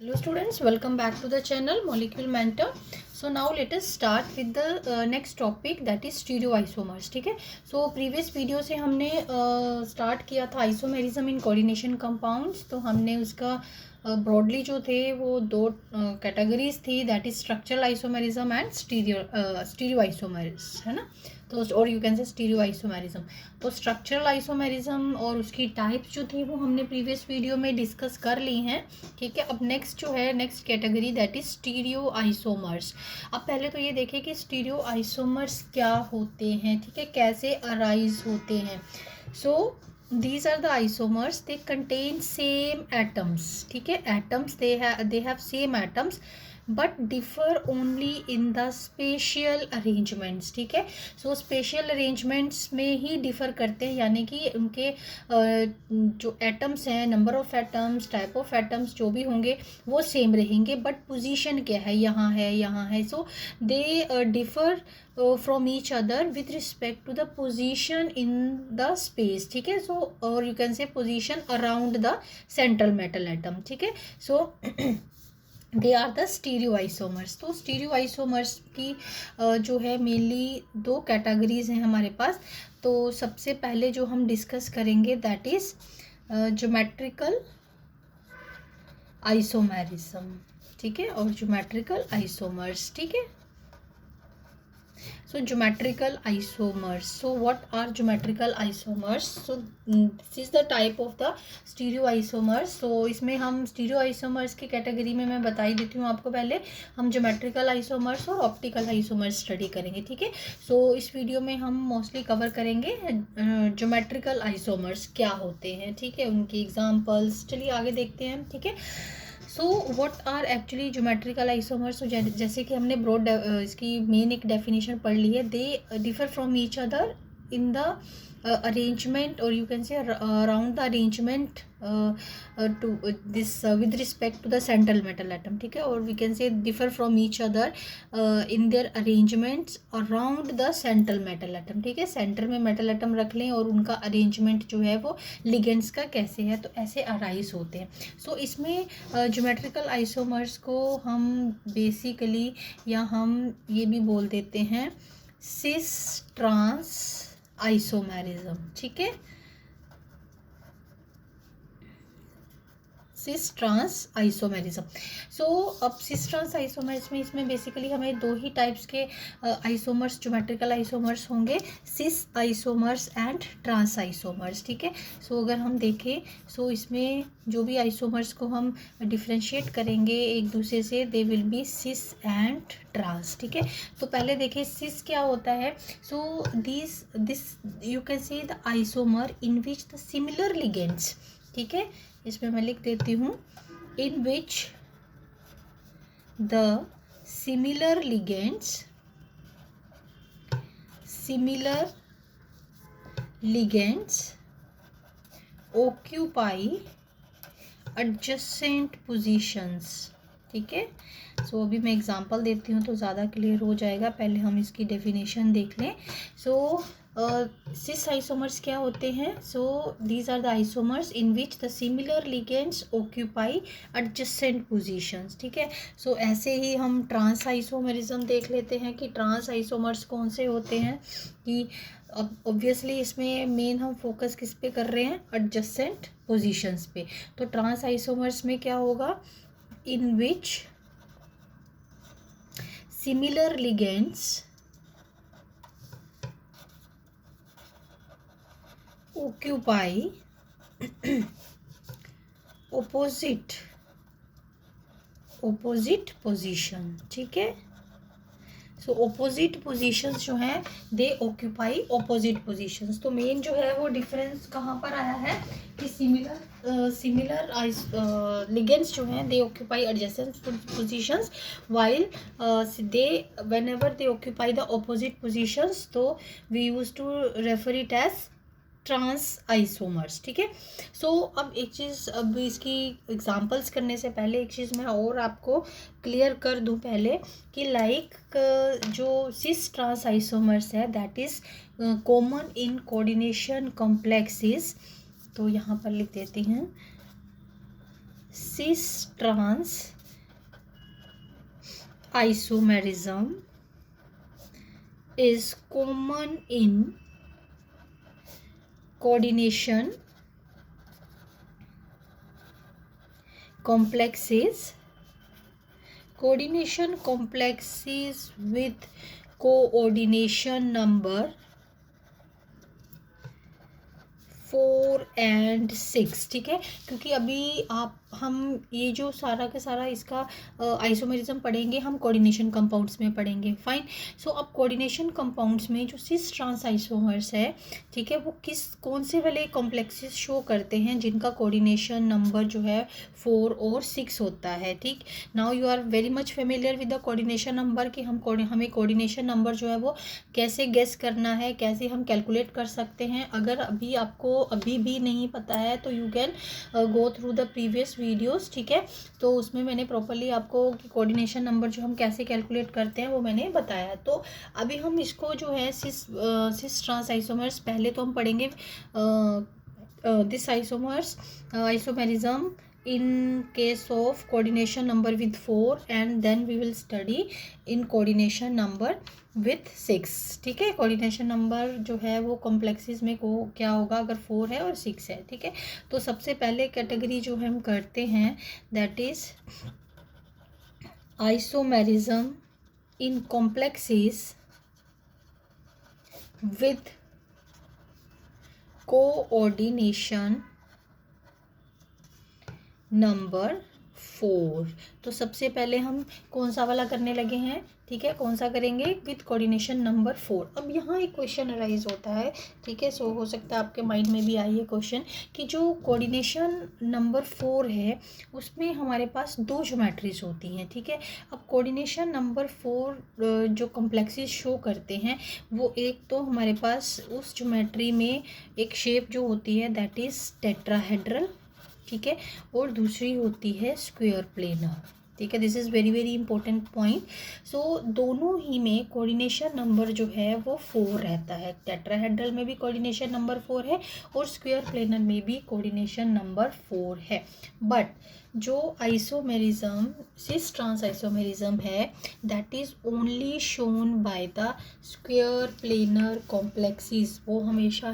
Hello students, welcome back to the channel Molecule Mentor. So now let us start with the next topic, that is stereoisomers. ठीक है. So previous video से हमने start किया था isomerism in coordination compounds. तो हमने उसका broadly जो थे वो दो categories थी, that is structural isomerism and stereoisomers, है ना. तो और यू कैन से स्टीरियोआइसोमेरिज्म. तो स्ट्रक्चरल आइसोमेरिज्म और उसकी टाइप्स जो थी वो हमने प्रीवियस वीडियो में डिस्कस कर ली हैं. ठीक है. अब नेक्स्ट जो है, next category, that is stereo isomers. अब पहले तो ये देखें कि स्टीरियो आइसोमर्स क्या होते हैं. ठीक है, कैसे अराइज होते हैं. सो these are the isomers, they contain same atoms. ठीक है, atoms they have same atoms but differ only in the spatial arrangements. ठीक है. सो स्पेशल अरेंजमेंट्स में ही डिफ़र करते हैं, यानी कि उनके जो एटम्स हैं, number of atoms, type of atoms जो भी होंगे वो सेम रहेंगे, बट पोजीशन क्या है, यहाँ है, यहाँ है. सो दे differ from each other with respect to the position in the space. ठीक है. सो और यू कैन से position around the central metal atom. ठीक है. सो दे आर द स्टीरियोआइसोमर्स. तो स्टीरियोआइसोमर्स की जो है मेनली दो कैटेगरीज हैं हमारे पास. तो सबसे पहले जो हम डिस्कस करेंगे दैट इज ज्योमेट्रिकल आइसोमेरिज्म. ठीक है, और ज्योमेट्रिकल आइसोमर्स. ठीक है. So geometrical isomers. So what are geometrical isomers? So this is the type of the stereoisomers. So इसमें हम stereoisomers की कैटेगरी में मैं बता ही देती हूँ आपको. पहले हम geometrical isomers और optical isomers स्टडी करेंगे. ठीक है. सो इस वीडियो में हम मोस्टली कवर करेंगे geometrical isomers क्या होते हैं. ठीक है, उनकी एग्जाम्पल्स. चलिए आगे देखते हैं. ठीक है. So what are actually geometrical isomers. तो जैसे कि हमने ब्रॉड इसकी मेन एक डेफिनेशन पढ़ ली है. They differ from each other in the arrangement, or you can say around the arrangement to this with respect to the central metal atom. ठीक है. और we can say differ from each other in their arrangements around the central metal atom. ठीक है. Centre में metal atom रख लें और उनका अरेंजमेंट जो है वो लिगेंड्स का कैसे है, तो ऐसे अराइज होते हैं. सो इसमें ज्योमेट्रिकल आइसोमर्स को हम बेसिकली, या हम ये भी बोल देते हैं, सिस ट्रांस आइसोमेरिज्म. ठीक है, सिस ट्रांस आइसोमेरिज्म. सो अब सिस ट्रांस आइसोमर्स में इसमें बेसिकली हमें दो ही टाइप्स के आइसोमर्स, ज्योमेट्रिकल आइसोमर्स होंगे, सिस आइसोमर्स एंड ट्रांस आइसोमर्स. ठीक है. सो अगर हम देखें, सो इसमें जो भी आइसोमर्स को हम डिफ्रेंशिएट करेंगे एक दूसरे से, they will be cis and trans. ठीक है. तो पहले देखिए सिस क्या होता है. So this you can say the isomer in which the similar ligands. ठीक है. इसमें मैं लिख देती हूँ, in which the similar ligands occupy adjacent positions. ठीक है. सो अभी मैं एग्जांपल देती हूँ तो ज़्यादा क्लियर हो जाएगा. पहले हम इसकी डेफिनेशन देख लें. सो सिस आइसोमर्स क्या होते हैं. So these are the isomers in which the similar ligands occupy adjacent positions. ठीक है. सो ऐसे ही हम ट्रांस आइसोमेरिज्म देख लेते हैं कि ट्रांस आइसोमर्स कौन से होते हैं. कि अब ऑब्वियसली इसमें मेन हम फोकस किस पे कर रहे हैं, एडजेसेंट पोजीशंस पे. तो ट्रांस आइसोमर्स में क्या होगा, in which similar ligands occupy opposite position. ठीक है. सो ऑपोजिट पोजीशंस जो हैं, दे ऑक्यूपाई ऑपोजिट पोजीशंस. तो मेन जो है वो डिफरेंस कहाँ पर आया है कि सिमिलर लिगेंड्स जो हैं, they occupy adjacent positions, while they whenever they occupy the opposite positions, तो we use to refer it as trans isomers. ठीक है. सो अब एक चीज़, अब इसकी एग्जांपल्स करने से पहले एक चीज़ मैं और आपको क्लियर कर दूं पहले, कि लाइक जो सिस ट्रांस आइसोमर्स है, that is common in coordination complexes. तो यहाँ पर लिख देती हैं, cis trans isomerism is common in coordination complexes with coordination number 4 and 6, ठीक है। क्योंकि अभी हम ये जो सारा का सारा इसका आइसोमेरिज्म पढ़ेंगे, हम कोऑर्डिनेशन कंपाउंड्स में पढ़ेंगे। फाइन। सो अब कोऑर्डिनेशन कंपाउंड्स में जो सिस ट्रांस आइसोमर्स है, ठीक है, वो कौन से वाले कॉम्प्लेक्सेस शो करते हैं जिनका कोऑर्डिनेशन नंबर जो है 4 और 6 होता है। ठीक। Now you are very much familiar with the coordination number कि हमें कोऑर्डिनेशन नंबर जो है वो कैसे गेस करना है, कैसे हम कैलकुलेट कर सकते हैं। अगर आपको अभी भी नहीं पता है तो you can go through the previous videos, ठीक है। तो उसमें मैंने प्रॉपरली आपको कि कोऑर्डिनेशन नंबर जो हम कैसे कैलकुलेट करते हैं वो मैंने बताया। तो अभी हम इसको जो है सिस ट्रांस आइसोमर्स पहले तो हम पढ़ेंगे this isomerism in case of coordination number with 4 and then we will study in coordination number with 6, ठीक है। कोऑर्डिनेशन नंबर जो है वो कॉम्प्लेक्सेस में को क्या होगा अगर 4 है और 6 है, ठीक है। तो सबसे पहले कैटेगरी जो हम करते हैं that is isomerism in complexes with coordination number 4। तो सबसे पहले हम कौन सा वाला करने लगे हैं, ठीक है, कौन सा करेंगे, विथ कोऑर्डिनेशन नंबर 4। अब यहाँ एक क्वेश्चन अराइज होता है, ठीक है। सो हो सकता है आपके माइंड में भी आई है क्वेश्चन कि जो कोऑर्डिनेशन नंबर 4 है उसमें हमारे पास 2 ज्योमेट्रीज होती हैं, ठीक है। अब कोऑर्डिनेशन नंबर 4 जो कॉम्प्लेक्सेस शो करते हैं वो एक तो हमारे पास उस ज्योमेट्री में एक शेप जो होती है दैट इज़ टेट्राहेड्रल, ठीक है, और दूसरी होती है स्क्वायर प्लेनर, ठीक है। This is very very important point. So दोनों ही में कोऑर्डिनेशन नंबर जो है वो 4 रहता है। टेट्राहेड्रल में भी कोऑर्डिनेशन नंबर 4 है और स्क्वायर प्लेनर में भी कोऑर्डिनेशन नंबर 4 है। बट जो आइसोमेरिज्म सिस ट्रांस आइसोमेरिज्म है that is only shown by the square planar complexes. वो हमेशा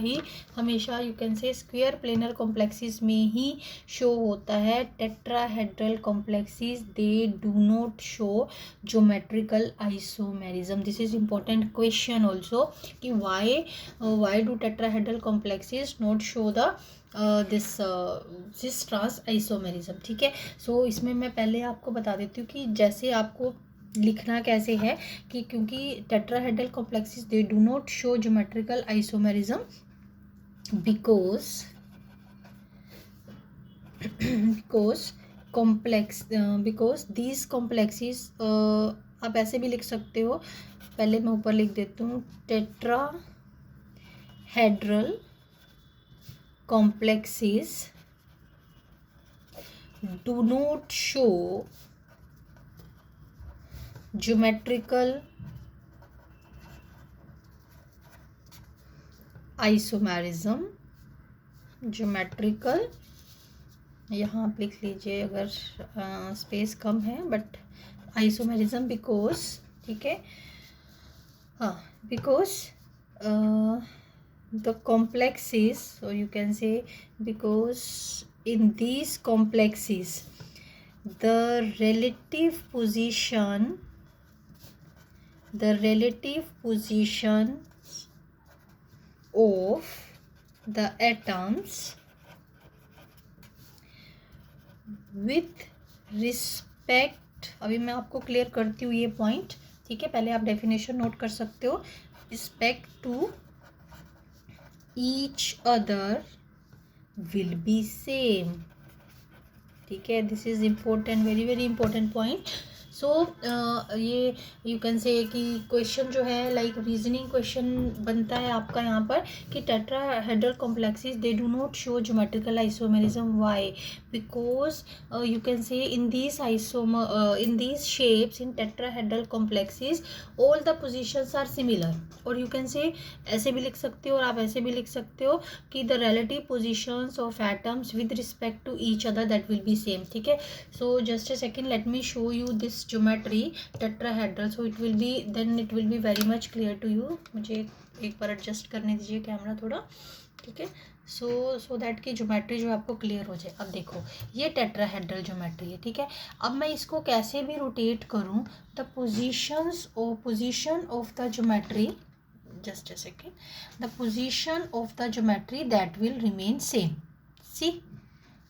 you can say square planar complexes में ही शो होता है। Tetrahedral complexes they do not show geometrical isomerism. This is important question also कि why do tetrahedral complexes not show the this cis trans isomerism, ठीक है। So इसमें मैं पहले आपको बता देती हूँ कि जैसे आपको लिखना कैसे है कि क्योंकि tetrahedral complexes they do not show geometrical isomerism because these complexes आप ऐसे भी लिख सकते हो। पहले मैं ऊपर लिख देती हूँ tetrahedral complexes do not show geometrical isomerism। Geometrical यहाँ आप लिख लीजिए अगर स्पेस कम है, बट आइसोमेरिज्म बिकॉज, ठीक है, हाँ, because the complexes, or you can say because in these complexes the relative position of the atoms with respect, अभी मैं आपको क्लियर करती हूँ ये पॉइंट, ठीक है। पहले आप डेफिनेशन नोट कर सकते हो। Respect to each other will be same, ठीक है। This is important, very very important point. So ये यू कैन से कि क्वेश्चन जो है लाइक रीजनिंग क्वेश्चन बनता है आपका यहाँ पर कि tetrahedral complexes they do not show geometrical isomerism. Why? because you can say in these isomer in these shapes in tetrahedral complexes all the positions are similar. और you can say ऐसे भी लिख सकते हो और आप ऐसे भी लिख सकते हो कि the relative positions of atoms with respect to each other that will be same. ठीक है, so just a second, let me show you this geometry tetrahedral, so it will be then it will be very much clear to you. मुझे एक बार adjust करने दीजिए camera थोड़ा, ठीक है, so that की ज्योमेट्री जो आपको क्लियर हो जाए. अब देखो ये टेट्राहेड्रल ज्योमेट्री है, ठीक है. अब मैं इसको कैसे भी रोटेट करूं, the position of the geometry, just a second, the position of the geometry that will remain same. See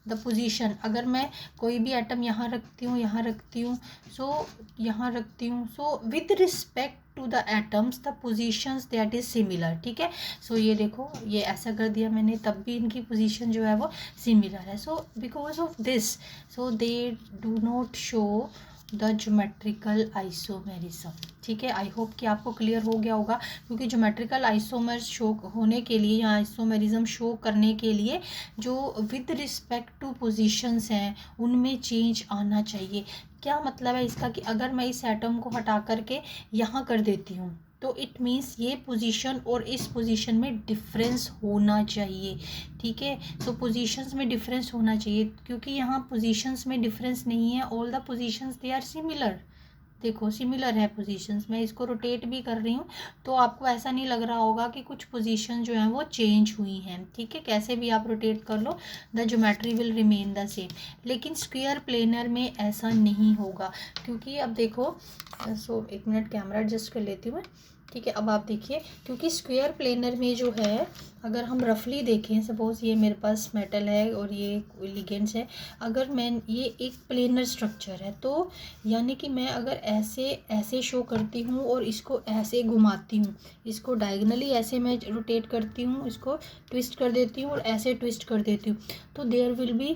the position, अगर मैं कोई भी एटम यहाँ रखती हूँ, यहाँ रखती हूँ, सो यहाँ रखती हूँ, so with respect to the atoms the positions that is similar. ठीक है, सो ये देखो ये ऐसा कर दिया मैंने, तब भी इनकी पोजीशन जो है वो सिमिलर है. So because of this so they do not show the geometrical isomerism. ठीक है, आई होप कि आपको क्लियर हो गया होगा, क्योंकि ज्योमेट्रिकल आइसोमर्स शो होने के लिए या आइसोमेरिज्म शो करने के लिए जो विद रिस्पेक्ट टू पोजीशंस हैं उनमें चेंज आना चाहिए. क्या मतलब है इसका कि अगर मैं इस एटम को हटा करके यहाँ कर देती हूँ तो इट मीन्स ये पोजीशन और इस पोजीशन में डिफरेंस होना चाहिए. ठीक है, सो पोजीशंस में डिफरेंस होना चाहिए, क्योंकि यहाँ पोजीशंस में डिफरेंस नहीं है. All the positions they are similar. देखो सिमिलर है पोजीशंस. मैं इसको रोटेट भी कर रही हूँ तो आपको ऐसा नहीं लग रहा होगा कि कुछ पोजीशन जो हैं वो चेंज हुई हैं. ठीक है, कैसे भी आप रोटेट कर लो the geometry will remain the same. लेकिन स्क्वायर प्लेनर में ऐसा नहीं होगा, क्योंकि अब देखो, सो एक मिनट कैमरा एडजस्ट कर लेती हूँ मैं. ठीक है, अब आप देखिए, क्योंकि स्क्वायर प्लेनर में जो है अगर हम रफली देखें, सपोज़ ये मेरे पास मेटल है और ये लिगेंड्स है, अगर मैं ये एक प्लेनर स्ट्रक्चर है तो यानी कि मैं अगर ऐसे ऐसे शो करती हूँ और इसको ऐसे घुमाती हूँ, इसको डायगनली ऐसे मैं रोटेट करती हूँ, इसको ट्विस्ट कर देती हूँ और ऐसे ट्विस्ट कर देती हूँ, तो there will be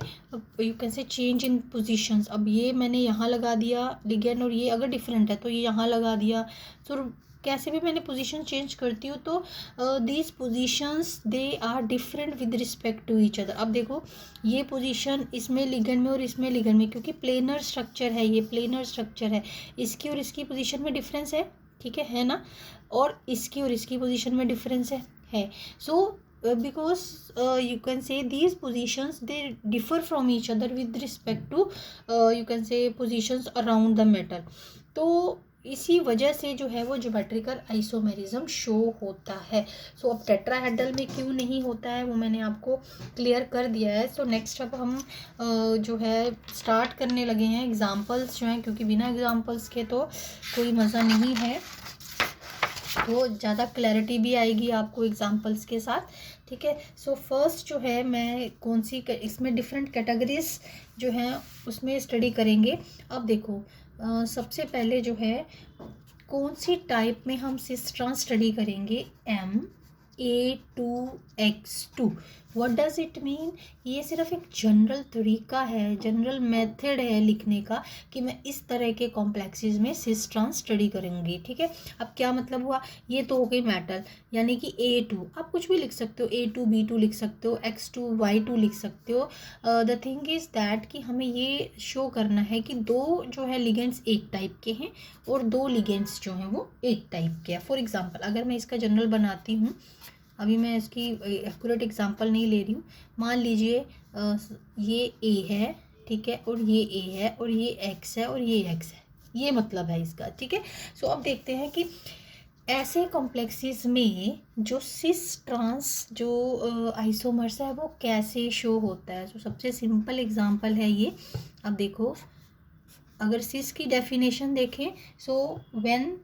you can say change in positions. अब ये मैंने यहाँ लगा दिया लिगेंड और ये अगर डिफरेंट है तो ये यहाँ लगा दिया, तो कैसे भी मैंने पोजीशन चेंज करती हूँ तो these positions they are different with respect to each other. अब देखो ये पोजीशन इसमें लिगेंड में और इसमें लिगेंड में, क्योंकि प्लेनर स्ट्रक्चर है, ये प्लेनर स्ट्रक्चर है, इसकी और इसकी पोजीशन में डिफरेंस है. ठीक है ना, और इसकी और इसकी पोजीशन में डिफरेंस है. सो because you can say these positions they differ from each other with respect to you can say positions around the metal. तो इसी वजह से जो है वो ज्योमेट्रिकल आइसोमेरिज्म शो होता है. सो अब टेट्राहेड्रल में क्यों नहीं होता है वो मैंने आपको क्लियर कर दिया है. सो नेक्स्ट अब हम जो है स्टार्ट करने लगे हैं एग्जांपल्स जो हैं, क्योंकि बिना एग्जांपल्स के तो कोई मज़ा नहीं है, तो ज़्यादा क्लैरिटी भी आएगी आपको एग्जांपल्स के साथ. ठीक है, सो फर्स्ट जो है मैं कौन सी इसमें डिफरेंट कैटेगरीज जो हैं उसमें स्टडी करेंगे. अब देखो सबसे पहले जो है कौन सी टाइप में हम सिस्ट्रॉन स्टडी करेंगे, MA2X2. What does it mean? ये सिर्फ एक जनरल तरीका है, जनरल मेथड है लिखने का कि मैं इस तरह के कॉम्प्लेक्सेस में सिस्ट्रॉन स्टडी करूँगी. ठीक है, अब क्या मतलब हुआ, ये तो हो गई मेटल यानी कि A2. आप कुछ भी लिख सकते हो, A2 B2 लिख सकते हो, X2 Y2 लिख सकते हो. द थिंग इज़ दैट कि हमें ये शो करना है कि दो जो है लिगेंड्स एक टाइप के हैं और दो लिगेंड्स जो हैं वो एक टाइप के हैं. फॉर एग्जांपल अगर मैं इसका जनरल बनाती हूँ, अभी मैं इसकी एक्यूरेट एग्जांपल नहीं ले रही हूँ, मान लीजिए ये A है, ठीक है, और ये A है और ये X है और ये X है, ये मतलब है इसका. ठीक है, सो अब देखते हैं कि ऐसे कॉम्प्लेक्सेस में जो सिस ट्रांस जो आइसोमर्स है वो कैसे शो होता है. तो सबसे सिंपल एग्जांपल है ये. अब देखो अगर सिस की डेफिनेशन देखें, सो व्हेन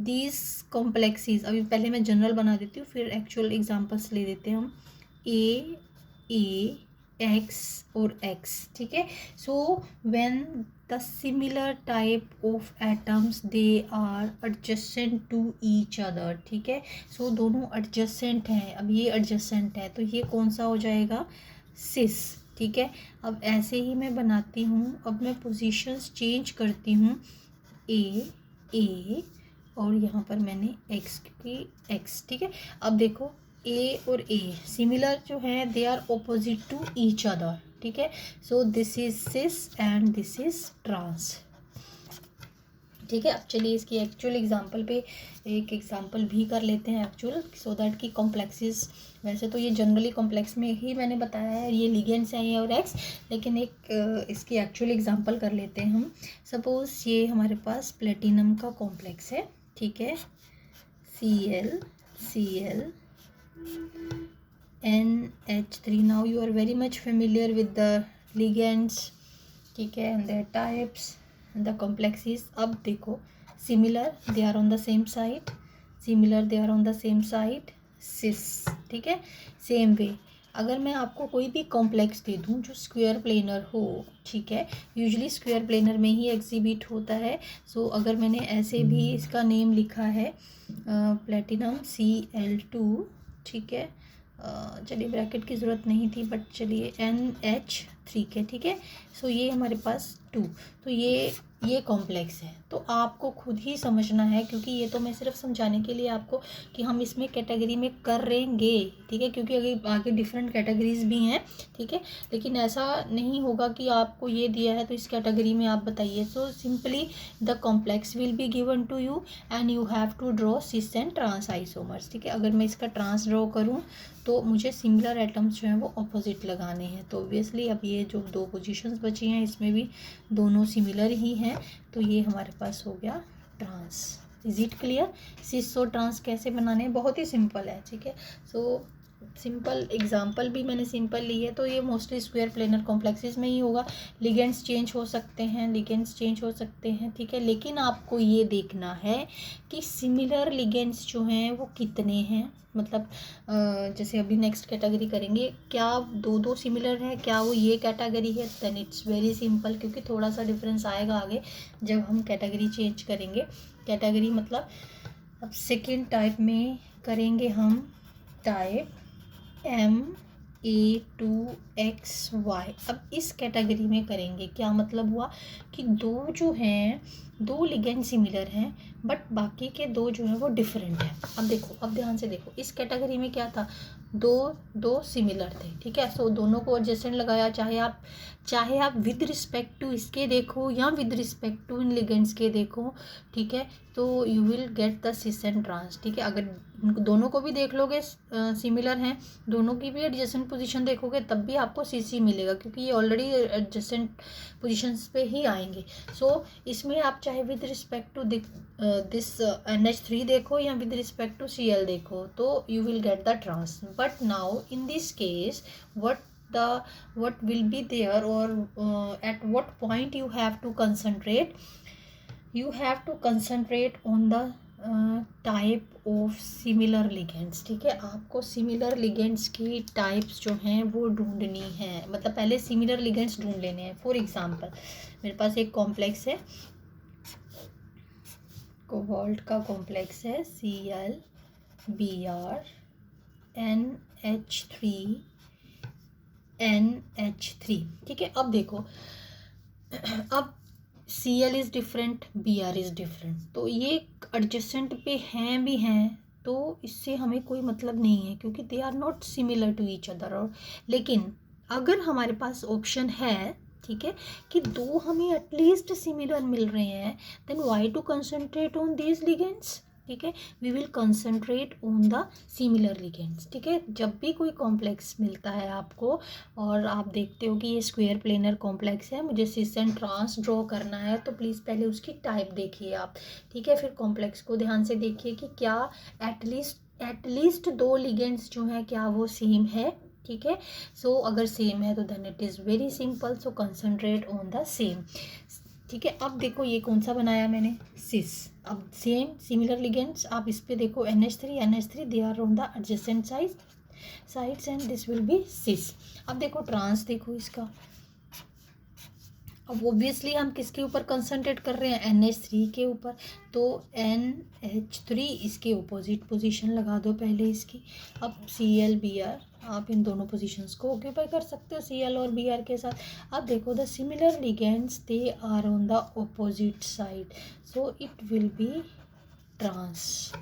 दीज कॉम्प्लेक्सेस, अभी पहले मैं जनरल बना देती हूँ फिर एक्चुअल एग्जांपल्स ले देते हैं हम. X और X. ठीक है, so when the similar type of atoms they are adjacent to each other. ठीक है, सो दोनों एडजेसेंट हैं. अब ये एडजेसेंट है तो ये कौन सा हो जाएगा, सिस. ठीक है, अब ऐसे ही मैं बनाती हूँ, अब मैं पोजीशंस चेंज करती हूँ, A और यहाँ पर मैंने X की X. ठीक है, अब देखो A और A सिमिलर जो है they are opposite to each other. ठीक है। So this is cis and this is trans, ठीक है। अब चलिए इसकी एक्चुअल एग्जांपल पे एक एग्जांपल भी कर लेते हैं एक्चुअल, सो दैट कि कॉम्प्लेक्सेस, वैसे तो ये जनरली कॉम्प्लेक्स में ही मैंने बताया है, ये लिगेंड्स हैं ये और एक्स, लेकिन एक इसकी एक्चुअल एग्जांपल कर लेते हैं हम। सपोज ये हमारे पास प्लेटिनम का कॉम्प्लेक्स है, ठीक है, Cl NH3। Now you are very much familiar with the ligands, ठीक है, and their types, the complexes. अब देखो similar they are on the same side, similar they are on the same side, cis, ठीक है। Same way अगर मैं आपको कोई भी कॉम्प्लेक्स दे दूं जो स्क्वायर प्लेनर हो, ठीक है, यूजुअली स्क्वायर प्लेनर में ही एग्जिबिट होता है। सो अगर मैंने ऐसे भी इसका नेम लिखा है प्लेटिनम Cl2, ठीक है, चलिए ब्रैकेट की ज़रूरत नहीं थी बट चलिए NH3 के, ठीक है। सो ये हमारे पास 2, तो ये कॉम्प्लेक्स है, तो आपको खुद ही समझना है, क्योंकि ये तो मैं सिर्फ समझाने के लिए आपको कि हम इसमें कैटेगरी में करेंगे, ठीक है, क्योंकि आगे डिफरेंट कैटेगरीज भी हैं, ठीक है, लेकिन ऐसा नहीं होगा कि आपको ये दिया है तो इस कैटेगरी में आप बताइए। So simply the complex will be given to you and you have to draw cis and trans isomers, ठीक है। अगर मैं इसका ट्रांस ड्रॉ करूँ तो मुझे सिमिलर एटम्स जो हैं वो ऑपोजिट लगाने हैं, तो ऑब्वियसली अब ये जो 2 पोजीशंस बची हैं इसमें भी दोनों सिमिलर ही हैं, तो ये हमारे पास हो गया trans. Is it clear? Cis और ट्रांस कैसे बनाने हैं, बहुत ही सिंपल है, ठीक है। सो सिंपल एग्जांपल भी मैंने सिंपल ली है, तो ये मोस्टली स्क्वायर प्लेनर कॉम्प्लेक्सेस में ही होगा। लिगेंड्स चेंज हो सकते हैं, ठीक है, लेकिन आपको ये देखना है कि सिमिलर लिगेंड्स जो हैं वो कितने हैं, मतलब जैसे अभी नेक्स्ट कैटेगरी करेंगे, क्या 2 सिमिलर है, क्या वो ये कैटेगरी है, देन इट्स वेरी सिंपल, क्योंकि थोड़ा सा डिफरेंस आएगा आगे जब हम कैटेगरी चेंज करेंगे। कैटेगरी मतलब अब सेकेंड टाइप में करेंगे हम टाइप Ma2XY। अब इस कैटेगरी में करेंगे, क्या मतलब हुआ कि 2 लिगेंड सिमिलर हैं बट बाकी के 2 जो हैं वो डिफरेंट हैं। अब देखो, अब ध्यान से देखो, इस कैटेगरी में क्या था, 2 सिमिलर थे, ठीक है। सो दोनों को एडजेसेंट लगाया, चाहे आप विद रिस्पेक्ट टू इसके देखो या विद रिस्पेक्ट टू इन लिगेंड्स के देखो, ठीक है, तो you will get the cis and trans, ठीक है। अगर दोनों को भी देख लोगे सिमिलर हैं, दोनों की भी एडजेसेंट पोजीशन देखोगे तब भी आपको सीसी मिलेगा, क्योंकि ये ऑलरेडी एडजेसेंट पोजीशंस पे ही आएंगे। सो इसमें आप चाहे with respect to this NH3 देखो या विद रिस्पेक्ट टू Cl देखो, तो you will get the trans. But now in this case what will be there, or at what point you have to concentrate on the type of similar ligands, ठीक है। आपको similar ligands की types जो हैं वो ढूंढनी है, मतलब पहले सिमिलर लिगेंड्स ढूंढ लेने हैं। फॉर एग्जांपल मेरे पास एक कॉम्प्लेक्स है, कोबाल्ट का कॉम्प्लेक्स है, Cl NH3NH3, ठीक है। अब देखो, अब Cl is different, Br is different, तो ये एडजेसेंट पे हैं भी हैं, तो इससे हमें कोई मतलब नहीं है, क्योंकि they are not similar to each other. और लेकिन अगर हमारे पास ऑप्शन है, ठीक है, कि 2 हमें एटलीस्ट सिमिलर मिल रहे हैं, then why to concentrate on these ligands, ठीक है, we will concentrate on the similar ligands, ठीक है। जब भी कोई कॉम्प्लेक्स मिलता है आपको और आप देखते हो कि ये स्क्वायर प्लेनर कॉम्प्लेक्स है, मुझे सिस एंड ट्रांस ड्रॉ करना है, तो प्लीज़ पहले उसकी टाइप देखिए आप, ठीक है, फिर कॉम्प्लेक्स को ध्यान से देखिए कि क्या एटलीस्ट 2 लिगेंड्स जो हैं क्या वो सेम है, ठीक है। सो अगर सेम है तो then it is very simple, so concentrate on the same, ठीक है। अब देखो ये कौन सा बनाया मैंने, सिस। अब सेम सिमिलर लिगेंड्स आप इस पे देखो, NH3 they are on the adjacent sides and this will be cis. अब देखो ट्रांस, देखो इसका, अब ऑब्वियसली हम किसके ऊपर कंसंट्रेट कर रहे हैं, NH3 के ऊपर, तो NH3 इसके अपोजिट पोजीशन लगा दो पहले इसकी। अब Cl Br, आप इन दोनों पोजीशंस को ऑक्यूपाई कर सकते हो Cl और Br के साथ। अब देखो the similar ligands they are on the opposite side, so it will be trans,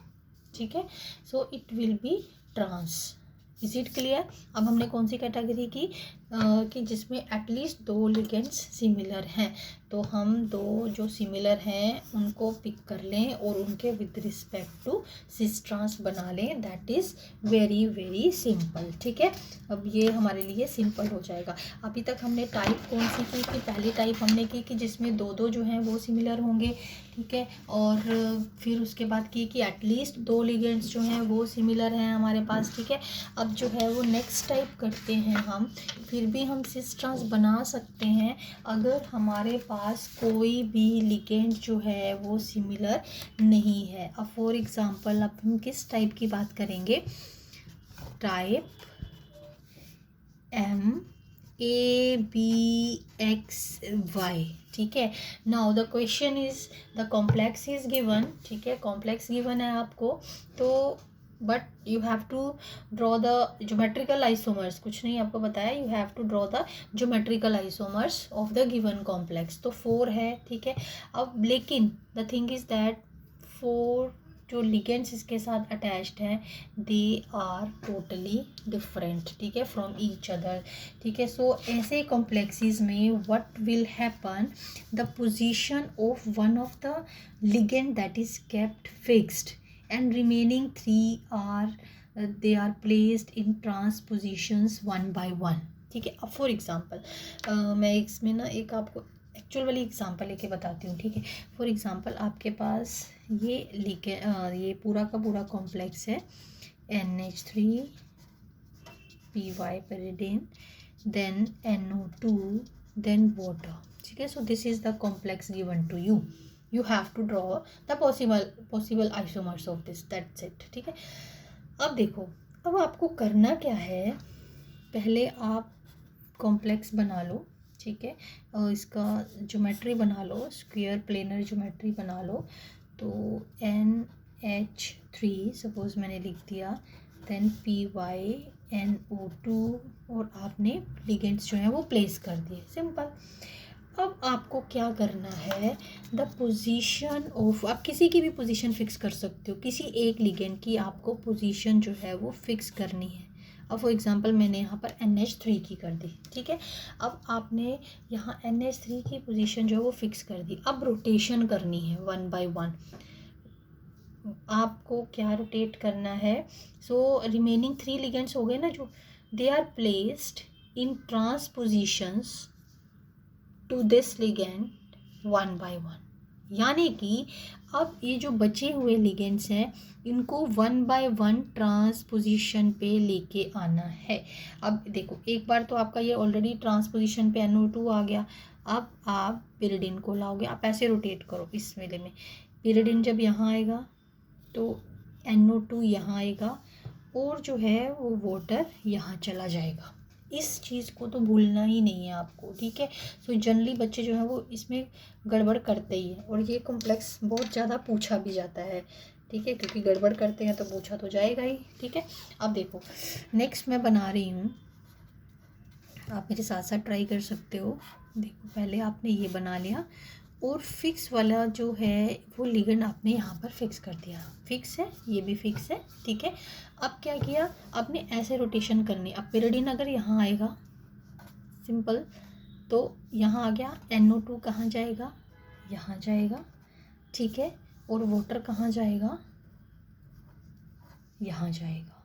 ठीक है, so it will be trans. Is it clear? अब हमने कौन सी कैटेगरी की, कि जिसमें एटलीस्ट 2 लिगेंड्स सिमिलर हैं। तो हम 2 जो सिमिलर हैं उनको पिक कर लें और उनके with respect to cis trans बना लें। That is very very simple, ठीक है। अब ये हमारे लिए सिंपल हो जाएगा। अभी तक हमने टाइप कौन सी की कि पहली टाइप हमने की कि जिसमें 2 जो हैं वो सिमिलर होंगे, ठीक है। और फिर उसके बाद की कि एटलीस्ट 2 लिगेंड्स जो हैं वो सिमिलर हैं हमारे पास, ठीक है। अब जो है वो नेक्स्ट टाइप करते हैं हम। फिर भी हम सिस ट्रांस बना सकते हैं अगर हमारे पास कोई भी लिगेंड जो है वो सिमिलर नहीं है। अब फॉर एग्जांपल अब हम किस टाइप की बात करेंगे, टाइप MABXY, ठीक है। Now the question is the complex is given, ठीक है। कॉम्प्लेक्स गिवन है आपको, तो but you have to draw the geometrical isomers. कुछ नहीं आपको बताया, you have to draw the geometrical isomers of the given complex. तो 4 है, ठीक है। अब लेकिन द थिंग इज दैट 4 जो लिगेंड्स इसके साथ अटैच्ड हैं दे आर टोटली डिफरेंट, ठीक है, फ्रॉम ईच अदर, ठीक है। सो ऐसे कॉम्प्लेक्सेस में what will happen, the position of one of the ligand that is kept fixed and remaining 3 are they are placed in transpositions 1 by 1, ठीक है। अब for example मैं इसमें ना एक आपको एक्चुअल वाली एग्जांपल लेके बताती हूँ, ठीक है। फॉर एग्जांपल आपके पास ये ये पूरा का पूरा कॉम्प्लेक्स है NH3 PY pyridine then NO2 then water, ठीक है। So this is the complex given to you, you have to draw the possible isomers of this, that's it, ठीक है। अब देखो, अब आपको करना क्या है, पहले आप कॉम्प्लेक्स बना लो, ठीक है। और इसका ज्योमेट्री बना लो, स्क्वायर प्लेनर ज्योमेट्री बना लो। तो NH3 सपोज मैंने लिख दिया, देन PyNO2 और आपने लिगेंड्स जो है वो प्लेस कर दिए, सिंपल। अब आपको क्या करना है, द पोजीशन ऑफ, आप किसी की भी पोजीशन फिक्स कर सकते हो, किसी एक लिगेंड की आपको पोजीशन जो है वो फिक्स करनी है। अब फॉर एग्जांपल मैंने यहाँ पर NH3 की कर दी, ठीक है। अब आपने यहाँ NH3 की पोजीशन जो है वो फिक्स कर दी। अब रोटेशन करनी है 1 by 1। आपको क्या रोटेट करना है, सो रिमेनिंग 3 लिगेंड्स हो गए ना जो, they are placed in trans positions to this ligand 1 by 1, यानी कि अब ये जो बचे हुए लिगेंड्स हैं इनको 1 by 1 ट्रांसपोजिशन पे लेके आना है। अब देखो, एक बार तो आपका ये ऑलरेडी ट्रांसपोजिशन पे NO2 आ गया। अब आप पिरिडिन को लाओगे, आप ऐसे रोटेट करो इस वेले में, पिरिडिन जब यहाँ आएगा तो NO2 यहाँ आएगा और जो है वो वाटर यहाँ चला जाएगा। इस चीज़ को तो भूलना ही नहीं है आपको, ठीक है। सो जनरली बच्चे जो हैं वो इसमें गड़बड़ करते ही हैं, और ये कॉम्प्लेक्स बहुत ज़्यादा पूछा भी जाता है, ठीक है, क्योंकि गड़बड़ करते हैं तो पूछा तो जाएगा ही, ठीक है। अब देखो नेक्स्ट मैं बना रही हूँ, आप मेरे साथ साथ ट्राई कर सकते हो। देखो पहले आपने ये बना लिया और फिक्स वाला जो है वो लिगेंड आपने यहाँ पर फिक्स कर दिया, फिक्स है, ये भी फिक्स है, ठीक है। अब क्या किया, आपने ऐसे रोटेशन करनी। अब पिरिडिन अगर यहाँ आएगा सिंपल, तो यहाँ आ गया, NO2 कहाँ जाएगा, यहाँ जाएगा, ठीक है। और वाटर कहाँ जाएगा, यहाँ जाएगा।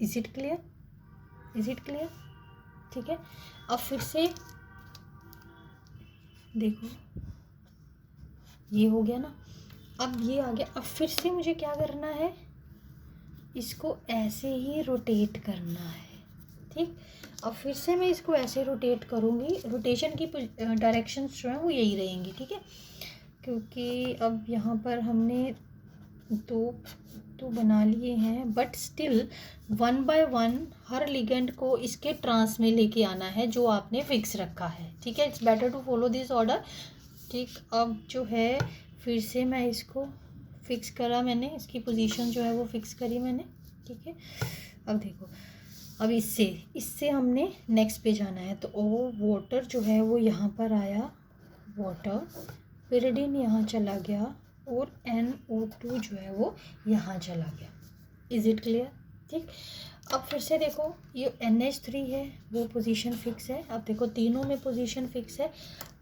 Is it clear, is it clear, ठीक है। अब फिर से देखो ये हो गया ना, अब ये आ गया। अब फिर से मुझे क्या करना है, इसको ऐसे ही रोटेट करना है, ठीक। अब फिर से मैं इसको ऐसे रोटेट करूँगी, रोटेशन की डायरेक्शंस जो हैं वो यही रहेंगी, ठीक है। क्योंकि अब यहाँ पर हमने 2 तो बना लिए हैं, but still 1 by 1 her ligand को इसके ट्रांस में लेके आना है जो आपने फिक्स रखा है, ठीक है। It's better to follow this order, ठीक। अब जो है फिर से मैं इसको फिक्स करा, मैंने इसकी पोजीशन जो है वो फिक्स करी मैंने, ठीक है। अब देखो, अब इससे हमने नेक्स्ट पे जाना है। तो वो वाटर जो है वो यहाँ पर आया, वाटर, पिरिडिन यहाँ चला गया और NO2 जो है वो यहाँ चला गया। इज इट क्लियर, ठीक। अब फिर से देखो, ये NH3 है, वो पोजीशन फिक्स है। अब देखो तीनों में पोजीशन फिक्स है।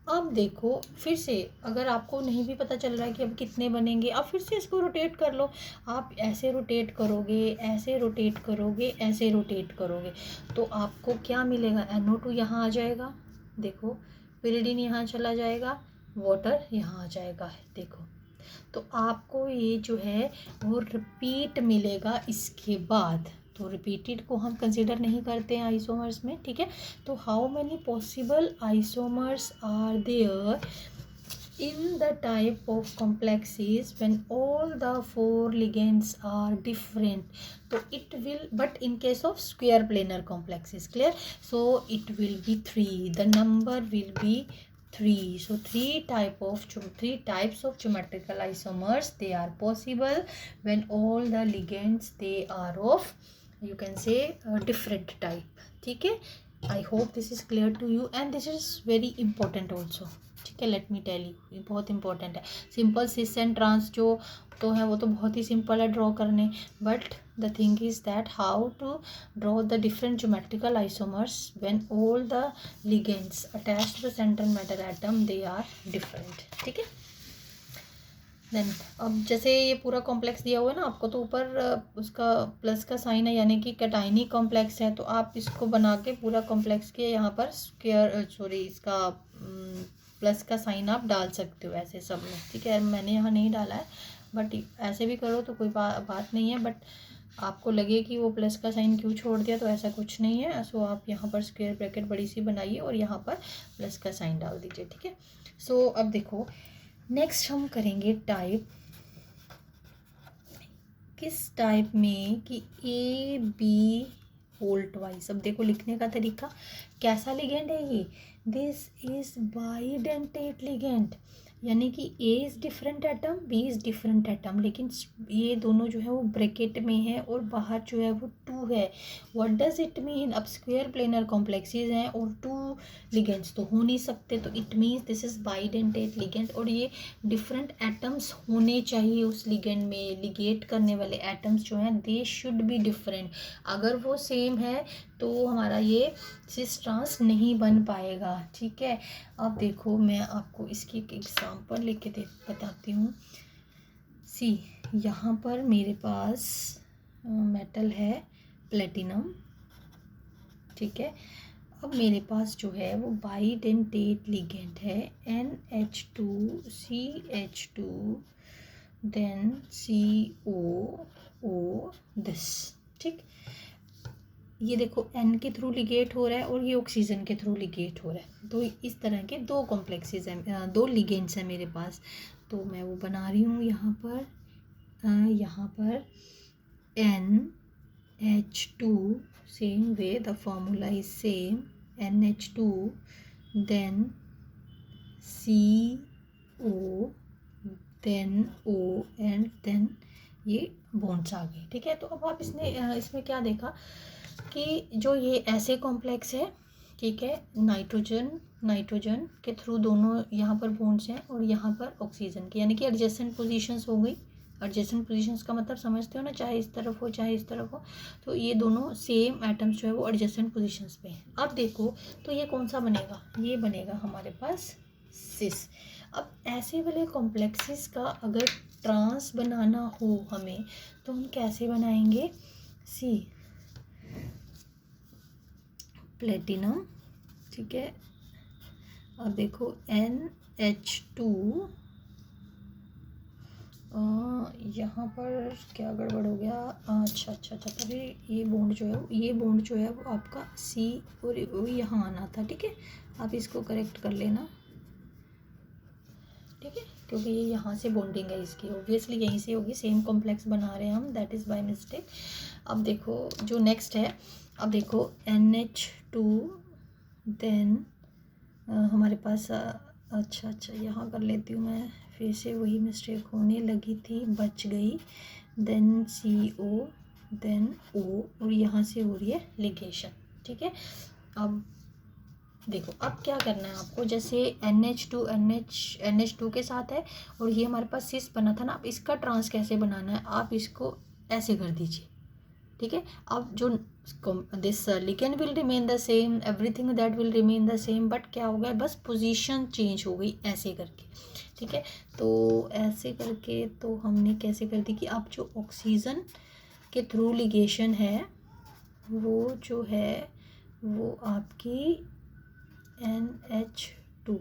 अब देखो फिर से, अगर आपको नहीं भी पता चल रहा है कि अब कितने बनेंगे, अब फिर से इसको रोटेट कर लो। आप ऐसे रोटेट करोगे, ऐसे रोटेट करोगे, ऐसे रोटेट करोगे, तो आपको क्या मिलेगा? NO2 यहाँ आ जाएगा, देखो पिरिडिन यहाँ चला जाएगा, वाटर यहाँ आ जाएगा, देखो। तो आपको ये जो है वो रिपीट मिलेगा इसके बाद। तो रिपीटेड को हम कंसिडर नहीं करते हैं आइसोमर्स में, ठीक है। तो how many possible isomers are there in the type of complexes when all the four ligands are different? So it will, but in case of square planar complexes, clear? So it will be 3, the number will be 3. So three types of geometrical isomers, they are possible when all the ligands, they are of, you can say, different type, ठीक है। I hope this is clear to you and this is very important also, ठीक है। Let me tell you, ये बहुत important है। Simple sis and trans जो तो है वो तो बहुत ही सिंपल है ड्रॉ करने, but the thing is that how to draw the different geometrical isomers when all the ligands attached to the central metal atom, they are different, ठीक है। देन अब जैसे ये पूरा कॉम्प्लेक्स दिया हुआ है ना आपको, तो ऊपर उसका प्लस का साइन है, यानी कि कैटायनिक कॉम्प्लेक्स है। तो आप इसको बना के पूरा कॉम्प्लेक्स के यहाँ पर इसका प्लस का साइन आप डाल सकते हो ऐसे सब में, ठीक है। मैंने यहाँ नहीं डाला है, बट ऐसे भी करो तो कोई बात नहीं है, बट आपको लगे कि वो प्लस का साइन क्यों छोड़ दिया, तो ऐसा कुछ नहीं है। सो आप यहाँ पर स्क्वायर ब्रैकेट बड़ी सी बनाइए और यहाँ पर प्लस का साइन डाल दीजिए, ठीक है। सो अब देखो नेक्स्ट हम करेंगे टाइप, किस टाइप में कि AB होल्ट वाइज। अब देखो लिखने का तरीका, कैसा लिगेंड है ये? दिस इज बाइडेंटेट लिगेंड, यानी कि A is different atom, B is different atom, लेकिन ये दोनों जो है वो ब्रैकेट में है और बाहर जो है वो 2 है। What does it mean? अब स्क्वायर प्लेनर कॉम्प्लेक्सेस हैं और 2 लिगेंड्स तो हो नहीं सकते, तो it means this is bidentate ligand. और ये डिफरेंट एटम्स होने चाहिए उस लिगेंड में, लिगेट करने वाले एटम्स जो हैं दे शुड बी डिफरेंट। अगर वो सेम है तो हमारा ये सिस ट्रांस नहीं बन पाएगा, ठीक है। अब देखो मैं आपको इसकी एक एग्जांपल लेके बताती हूँ। सी, यहाँ पर मेरे पास मेटल है प्लेटिनम, ठीक है। अब मेरे पास जो है वो बाइडेंटेट लिगेंड है NH2CH2 देन COO दिस, ठीक। ये देखो N के थ्रू लिगेट हो रहा है और ये ऑक्सीजन के थ्रू लिगेट हो रहा है। तो इस तरह के 2 कॉम्प्लेक्सेस हैं, 2 लिगेंड्स हैं मेरे पास। तो मैं वो बना रही हूँ यहाँ पर NH2, same way the formula is same, NH2 then CO then O and then ये बॉन्ड्स आ गए, ठीक है। तो अब आप इसमें क्या देखा कि जो ये ऐसे कॉम्प्लेक्स है, ठीक है, नाइट्रोजन के थ्रू दोनों यहाँ पर बॉन्ड्स हैं और यहाँ पर ऑक्सीजन की, यानी कि एडजेसेंट पोजीशंस हो गई। एडजेसेंट पोजीशंस का मतलब समझते हो ना, चाहे इस तरफ हो चाहे इस तरफ हो, तो ये दोनों सेम एटम्स जो है वो एडजेसेंट पोजीशंस पे हैं। अब देखो तो ये कौन सा बनेगा? ये बनेगा हमारे पास सिस। अब ऐसे वाले कॉम्प्लेक्सेस का अगर ट्रांस बनाना हो हमें, तो हम कैसे बनाएंगे? सी, प्लेटिनम, ठीक है। अब देखो NH2, यहाँ पर क्या गड़बड़ हो गया? अच्छा, तभी ये बॉन्ड जो है वो आपका C और वो यहाँ आना था, ठीक है। आप इसको करेक्ट कर लेना, ठीक है, क्योंकि ये यहाँ से बॉन्डिंग है इसकी, ऑब्वियसली यहीं से होगी, सेम कॉम्प्लेक्स बना रहे हैं हम, दैट इज़ बाय मिस्टेक। अब देखो जो नेक्स्ट है, अब देखो NH2 देन हमारे पास अच्छा यहाँ कर लेती हूँ मैं, फिर से वही मिस्टेक होने लगी थी, बच गई। देन CO देन O और यहाँ से हो रही है लिगेशन, ठीक है। अब देखो अब क्या करना है आपको, जैसे NH2 के साथ है और ये हमारे पास सिस बना था ना, अब इसका ट्रांस कैसे बनाना है, आप इसको ऐसे कर दीजिए, ठीक है। अब जो this ligand will remain the same, everything that will remain the same, but क्या हो गया, बस पोजीशन चेंज हो गई ऐसे करके, ठीक है। तो ऐसे करके तो हमने कैसे कर दी कि अब जो ऑक्सीजन के थ्रू लिगेशन है वो जो है वो आपकी NH2,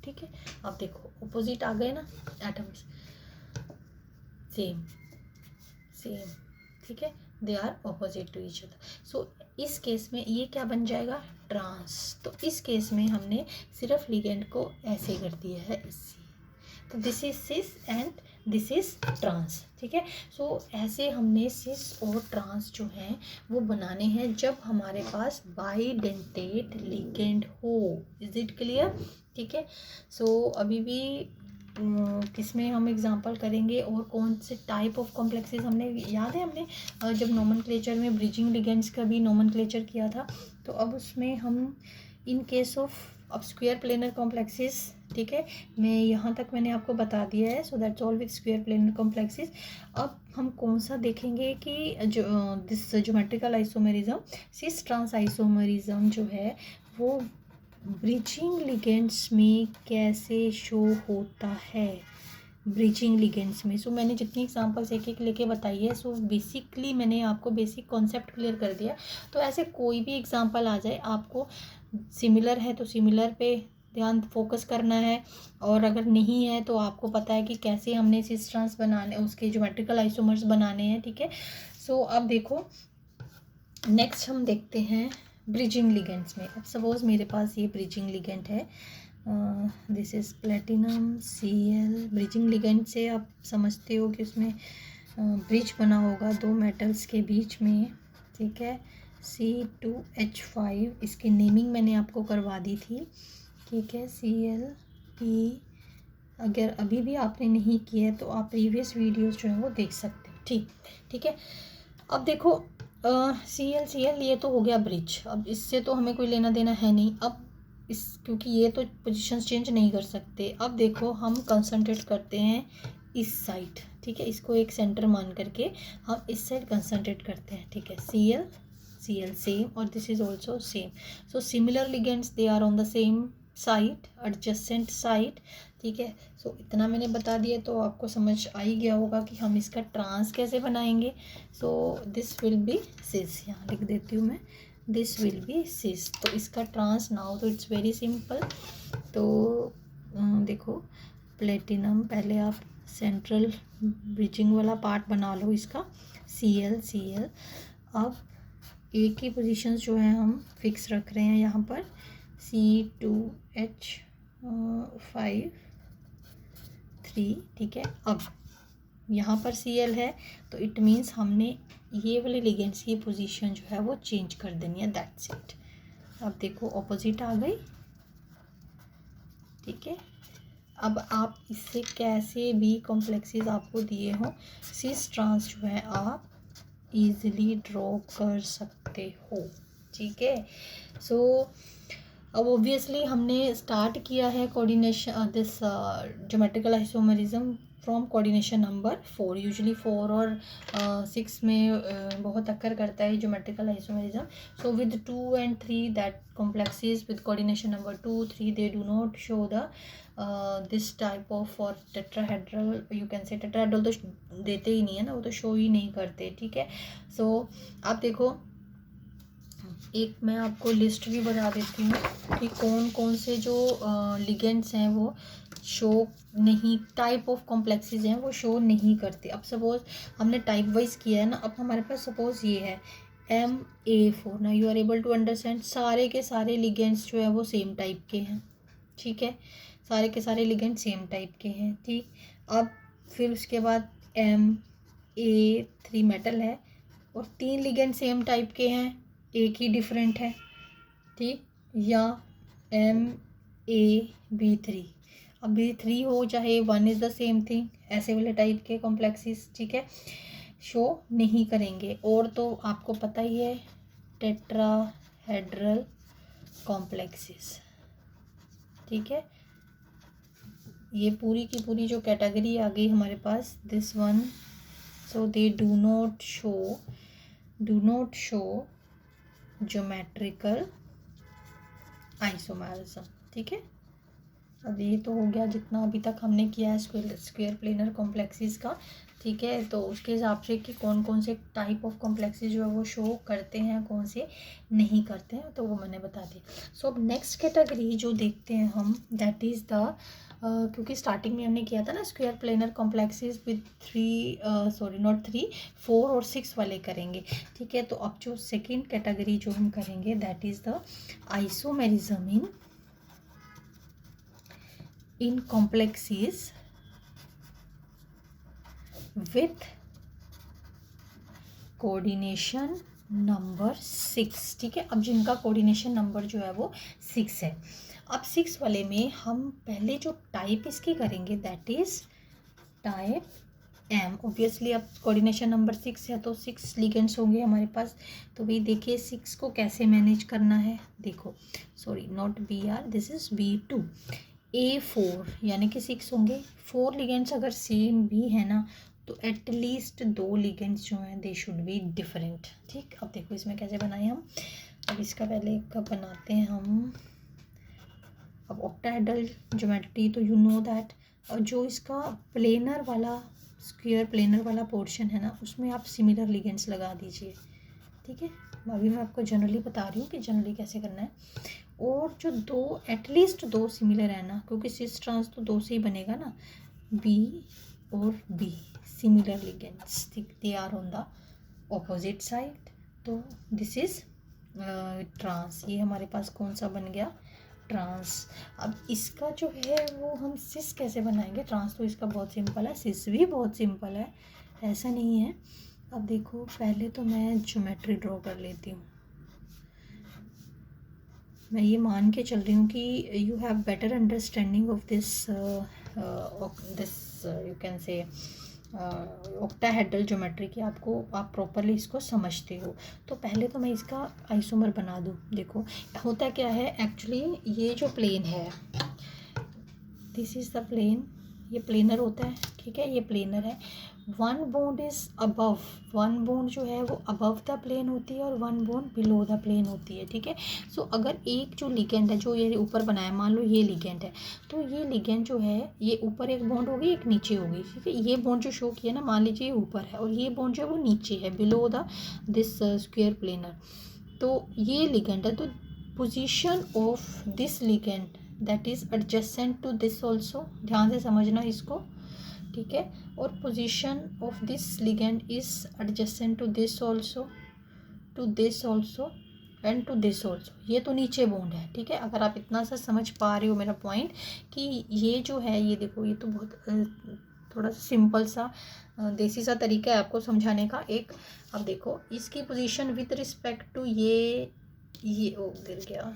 ठीक है। अब देखो अपोजिट आ गए ना एटम्स, सेम सेम, ठीक है, they are opposite to each other. So इस केस में ये क्या बन जाएगा, ट्रांस। तो इस केस में हमने सिर्फ लिगेंड को ऐसे कर दिया है इससे, तो this is cis and this is trans, ठीक है। सो ऐसे हमने सिस और ट्रांस जो हैं वो बनाने हैं जब हमारे पास बाइडेंटेट लिगेंड हो। इज इट क्लियर, ठीक है। सो अभी भी किसमें हम एग्जांपल करेंगे और कौन से टाइप ऑफ कॉम्प्लेक्सेस हमने, याद है हमने जब नोमेनक्लेचर में ब्रिजिंग लिगेंड्स का भी नोमेनक्लेचर किया था, तो अब उसमें हम इन केस ऑफ अब स्क्वायर प्लेनर कॉम्प्लेक्सेस, ठीक है, मैं यहाँ तक मैंने आपको बता दिया है। So that's all with square planar complexes. अब हम कौन सा देखेंगे कि जो this geometrical isomerism, cis trans isomerism जो है वो ब्रिजिंग लिगेंड्स में कैसे शो होता है, ब्रिजिंग लिगेंड्स में। सो मैंने जितनी एग्जांपल्स एक एक लेके बताई है, सो बेसिकली मैंने आपको बेसिक कॉन्सेप्ट क्लियर कर दिया। तो ऐसे कोई भी एग्जांपल आ जाए, आपको सिमिलर है तो सिमिलर पे ध्यान फोकस करना है, और अगर नहीं है तो आपको पता है कि कैसे हमने सिस ट्रांस बनाने, उसके ज्योमेट्रिकल आइसोमर्स बनाने हैं, ठीक है। सो अब देखो नेक्स्ट हम देखते हैं ब्रिजिंग लिगेंड्स में। अब सपोज मेरे पास ये ब्रिजिंग लिगेंड है, this is platinum Cl। Bridging ligand से आप समझते हो कि उसमें ब्रिज बना होगा दो मेटल्स के बीच में, ठीक है, C2H5। इसकी नेमिंग मैंने आपको करवा दी थी, ठीक है, Cl। अगर अभी भी आपने नहीं किया है तो आप प्रीवियस वीडियोस जो है वो देख सकते हो, ठीक है। अब देखो Cl ये तो हो गया ब्रिज, अब इससे तो हमें कोई लेना देना है नहीं। अब इस क्योंकि ये तो पोजीशंस चेंज नहीं कर सकते। अब देखो हम कंसंट्रेट करते हैं इस साइड, ठीक है, इसको एक सेंटर मान करके हम इस साइड कंसंट्रेट करते हैं, ठीक है। Cl सेम और this is also same. So similar ligands they are on the same side, adjacent side, ठीक है। सो इतना मैंने बता दिया तो आपको समझ आ ही गया होगा कि हम इसका ट्रांस कैसे बनाएंगे। सो दिस विल बी सिस, यहाँ लिख देती हूँ मैं, दिस विल बी सिस। तो इसका ट्रांस नाउ तो इट्स वेरी सिंपल। तो देखो प्लेटिनम, पहले आप सेंट्रल ब्रिजिंग वाला पार्ट बना लो इसका, Cl। अब एक ही पोजीशन जो है हम फिक्स रख रहे हैं यहाँ पर, C2H5 3, ठीक है। अब यहाँ पर Cl है तो इट मीन्स हमने ये वाले लिगेंड्स की पोजीशन जो है वो चेंज कर देनी है, दैट्स इट। अब देखो ऑपोजिट आ गई, ठीक है। अब आप इससे कैसे भी कॉम्प्लेक्सेस आपको दिए हों, सिस ट्रांस जो है आप इजीली ड्रॉ कर सकते हो, ठीक है। सो अब ऑब्वियसली हमने स्टार्ट किया है coordination this geometrical isomerism from coordination number 4। Usually 4 और 6 में बहुत अक्कर करता है geometrical isomerism. So with 2 and 3 that complexes with coordination number 2 3 they do not show the this type of for tetrahedral, you can say tetrahedral तो देते ही नहीं है ना, वो तो शो ही नहीं करते, ठीक है। सो आप देखो एक मैं आपको लिस्ट भी बता देती हूँ कि कौन कौन से जो लिगेंड्स हैं वो शो नहीं, टाइप ऑफ कॉम्प्लेक्सेस हैं वो शो नहीं करते। अब सपोज हमने टाइप वाइज किया है ना, अब हमारे पास सपोज ये है Ma4 ना, you are able to understand सारे के सारे लिगेंड्स जो है वो सेम टाइप के हैं, ठीक है, सारे के सारे लिगेंड सेम टाइप के हैं, ठीक। अब फिर उसके बाद Ma3 मेटल है और 3 लिगेंड सेम टाइप के हैं, एक ही डिफरेंट है, ठीक, या MaB3, अब B3 हो चाहे 1 इज़ द सेम थिंग, ऐसे वाले टाइप के कॉम्प्लेक्सेस, ठीक है, शो नहीं करेंगे। और तो आपको पता ही है टेट्राहेड्रल कॉम्प्लेक्सेस, ठीक है, ये पूरी की पूरी जो कैटेगरी आ गई हमारे पास, this one. So they do not show do not show geometrical isomerism. ठीक है, अब ये तो हो गया जितना अभी तक हमने किया है स्क्वायर प्लेनर कॉम्प्लेक्सेस का। ठीक है, तो उसके हिसाब से कि कौन कौन से टाइप ऑफ कॉम्प्लेक्सेस जो है वो शो करते हैं, कौन से नहीं करते हैं, तो वो मैंने बता दिया। सो अब नेक्स्ट कैटेगरी जो देखते हैं हम, दैट इज़ द क्योंकि स्टार्टिंग में हमने किया था ना स्क्वायर प्लेनर कॉम्प्लेक्सेस विद 4 और 6 वाले करेंगे। ठीक है, तो अब जो सेकेंड कैटेगरी जो हम करेंगे that is the isomerism in complexes with coordination number 6। ठीक है, अब जिनका कोऑर्डिनेशन नंबर जो है वो 6 है। अब 6 वाले में हम पहले जो टाइप इसकी करेंगे that is type M. Obviously अब कोऑर्डिनेशन नंबर 6 है तो 6 लिगेंड्स होंगे हमारे पास। तो भाई देखिए 6 को कैसे मैनेज करना है, देखो sorry not BR, this is B2 A4 यानी कि 6 होंगे। 4 लिगेंड्स अगर सेम भी है ना तो एटलीस्ट 2 लिगेंड्स जो हैं दे शुड बी डिफरेंट। ठीक, अब देखो इसमें कैसे बनाए हम। अब इसका पहले कब बनाते हैं हम, अब ऑक्टाहेड्रल ज्योमेट्री तो यू नो दैट। और जो इसका प्लेनर वाला स्क्वायर प्लेनर वाला पोर्शन है ना उसमें आप सिमिलर लिगेंड्स लगा दीजिए। ठीक है, अभी मैं आपको जनरली बता रही हूँ कि जनरली कैसे करना है। और जो 2 एटलीस्ट 2 सिमिलर है ना, क्योंकि सिस ट्रांस तो 2 से ही बनेगा ना, B और B सिमिलर लिगेंड्स। ठीक, they are on the opposite side. तो दिस इज ट्रांस, ये हमारे पास कौन सा बन गया, ट्रांस। अब इसका जो है वो हम सिस कैसे बनाएंगे, ट्रांस तो इसका बहुत सिंपल है, सिस भी बहुत सिंपल है, ऐसा नहीं है। अब देखो पहले तो मैं ज्योमेट्री ड्रॉ कर लेती हूँ। मैं ये मान के चल रही हूँ कि you have better understanding of this you can से ऑक्टाहेड्रल ज्योमेट्री की, आपको आप प्रॉपरली इसको समझते हो। तो पहले तो मैं इसका आइसोमर बना दूँ। देखो होता क्या है एक्चुअली, ये जो प्लेन है दिस इज़ द प्लेन, ये प्लेनर होता है। ठीक है, ये प्लेनर है। One bond is above, one bond जो है वो अबव द प्लेन होती है और one bond below the plane होती है। ठीक है, सो अगर एक जो लिगेंड है जो ये ऊपर बनाया, मान लो ये लिगेंड है, तो ये लिगेंड जो है ये ऊपर एक बॉन्ड होगी एक नीचे होगी। ठीक है, ये बॉन्ड जो शो किया ना, मान लीजिए ये ऊपर है और ये बॉन्ड जो है वो नीचे है below the this square planar. तो ये लिगेंड है, तो position of this ligand that is adjacent to this also, ध्यान से समझना इसको। ठीक है, और position of this ligand is adjacent to this also, to this also and to this also. ये तो नीचे बॉन्ड है। ठीक है, अगर आप इतना सा समझ पा रहे हो मेरा पॉइंट कि ये जो है, ये देखो ये तो बहुत थोड़ा सा सिंपल सा देसी सा तरीका है आपको समझाने का एक। अब देखो इसकी पोजीशन विद रिस्पेक्ट टू ये ओ गिर गया,